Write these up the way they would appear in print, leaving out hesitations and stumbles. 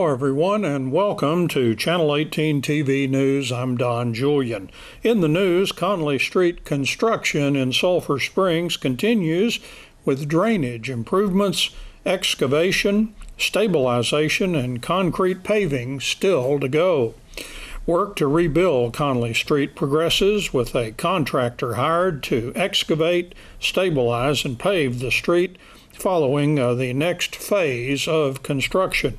Hello, everyone, and welcome to Channel 18 TV News. I'm Don Julian. In the news, Conley Street construction in Sulphur Springs continues with drainage improvements, excavation, stabilization, and concrete paving still to go. Work to rebuild Conley Street progresses with a contractor hired to excavate, stabilize, and pave the street following the next phase of construction.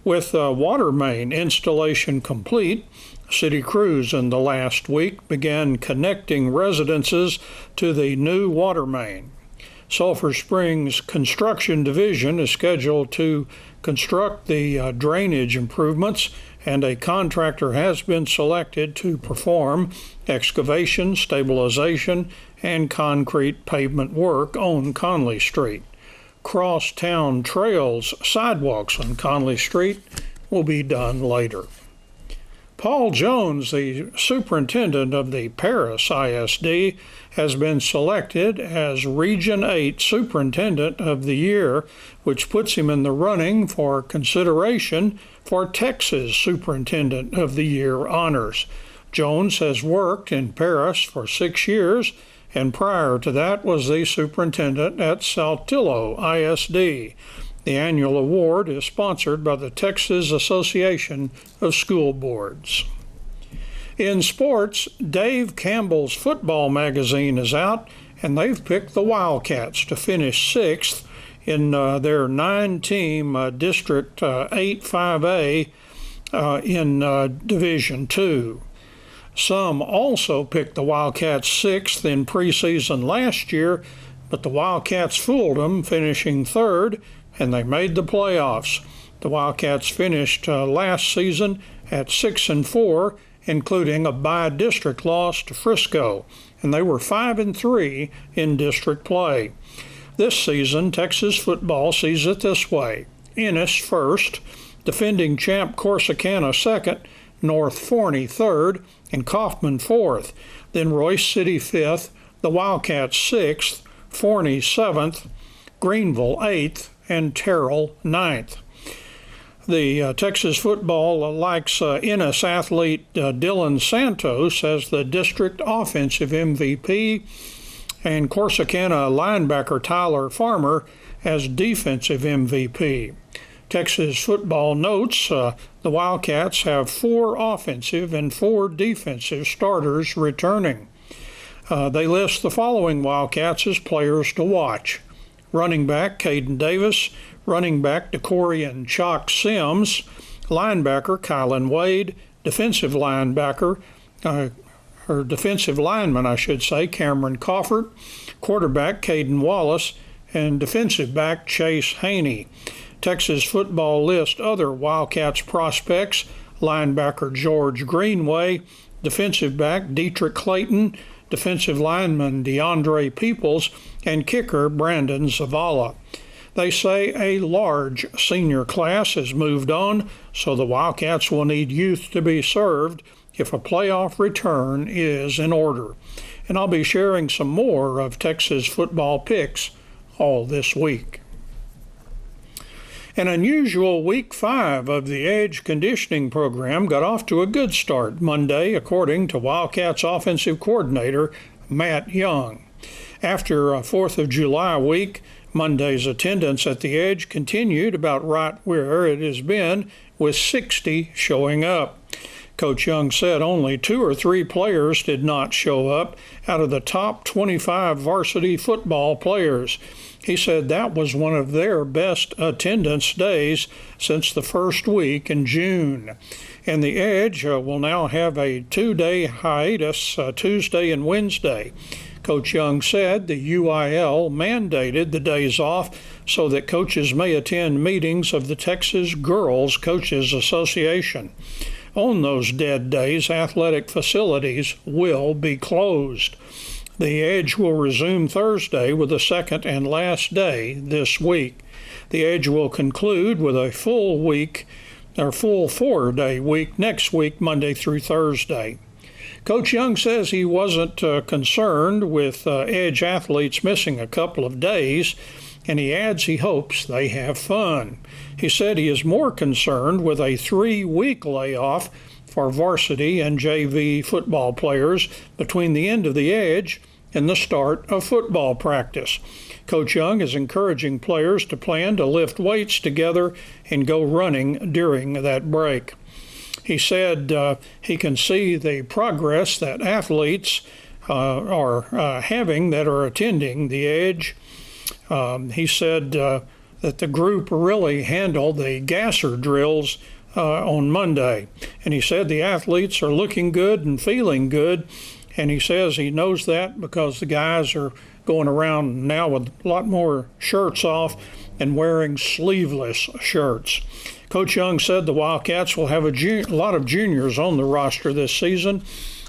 With water main installation complete, city crews in the last week began connecting residences to the new water main. Sulphur Springs Construction Division is scheduled to construct the drainage improvements, and a contractor has been selected to perform excavation, stabilization, and concrete pavement work on Conley Street. Cross-town trails sidewalks on Conley Street will be done later. Paul Jones, the superintendent of the Paris ISD, has been selected as Region 8 Superintendent of the Year, which puts him in the running for consideration for Texas Superintendent of the Year honors. Jones has worked in Paris for 6 years, and prior to that was the superintendent at Saltillo ISD. The annual award is sponsored by the Texas Association of School Boards. In sports, Dave Campbell's football magazine is out, and they've picked the Wildcats to finish 6th in their 9-team District 8 5A in Division 2. Some also picked the Wildcats 6th in preseason last year, but the Wildcats fooled them, finishing 3rd, and they made the playoffs. The Wildcats finished last season at 6-4, including a by-district loss to Frisco, and they were 5-3 in district play. This season, Texas football sees it this way: Ennis first, defending champ Corsicana second, North Forney third, and Kaufman fourth. Then Royce City fifth, the Wildcats sixth, Forney seventh, Greenville eighth, and Terrell ninth. The Texas football likes Ennis athlete Dylan Santos as the district offensive MVP, and Corsicana linebacker Tyler Farmer as defensive MVP. Texas football notes the Wildcats have 4 offensive and 4 defensive starters returning. They list the following Wildcats as players to watch: running back Caden Davis, running back DeCorian Chalk Sims, linebacker Kylan Wade, defensive lineman, Cameron Coffert, quarterback Caden Wallace, and defensive back Chase Haney. Texas football lists other Wildcats prospects: linebacker George Greenway, defensive back Dietrich Clayton, defensive lineman DeAndre Peoples, and kicker Brandon Zavala. They say a large senior class has moved on, so the Wildcats will need youth to be served if a playoff return is in order. And I'll be sharing some more of Texas football picks all this week. An unusual Week 5 of the Edge conditioning program got off to a good start Monday, according to Wildcats offensive coordinator Matt Young. After a 4th of July week, Monday's attendance at the Edge continued about right where it has been, with 60 showing up. Coach Young said only 2 or 3 players did not show up out of the top 25 varsity football players. He said that was one of their best attendance days since the first week in June. And the Edge will now have a 2-day hiatus, Tuesday and Wednesday. Coach Young said the UIL mandated the days off so that coaches may attend meetings of the Texas Girls Coaches Association. On those dead days, athletic facilities will be closed. The Edge will resume Thursday with the second and last day this week. The Edge will conclude with a full 4-day week next week, Monday through Thursday. Coach Young says he wasn't concerned with Edge athletes missing a couple of days. and he adds he hopes they have fun. He said he is more concerned with a 3-week layoff for varsity and JV football players between the end of the Edge and the start of football practice. Coach Young is encouraging players to plan to lift weights together and go running during that break. He said he can see the progress that athletes are having that are attending the Edge. He said that the group really handled the gasser drills on Monday. And he said the athletes are looking good and feeling good. And he says he knows that because the guys are going around now with a lot more shirts off and wearing sleeveless shirts. Coach Young said the Wildcats will have a lot of juniors on the roster this season.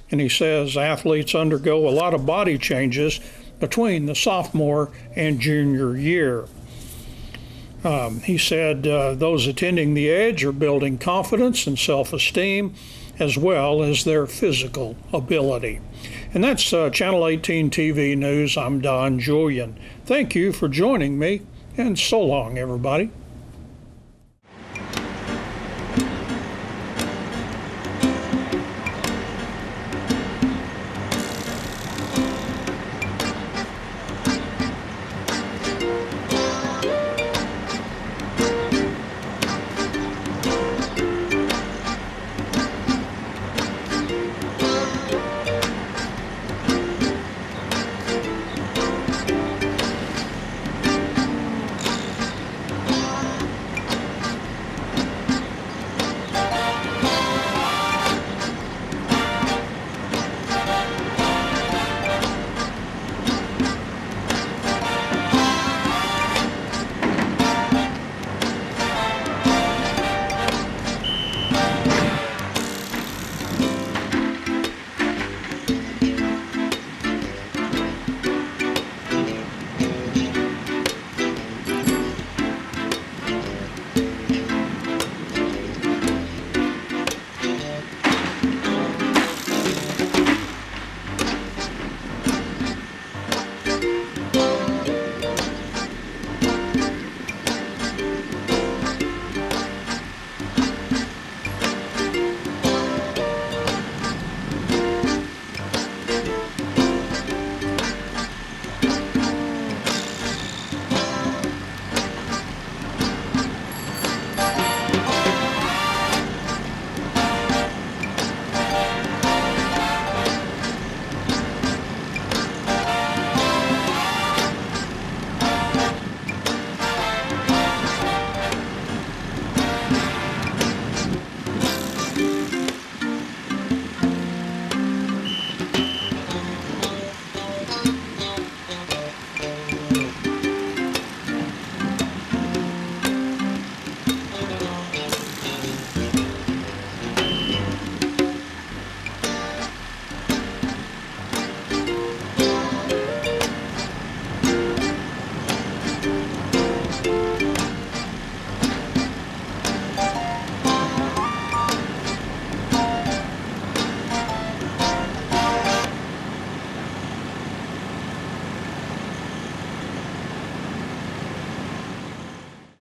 And he says athletes undergo a lot of body changes between the sophomore and junior year. He said those attending the Edge are building confidence and self-esteem as well as their physical ability. And that's Channel 18 TV News. I'm Don Julian. Thank you for joining me, and so long, everybody.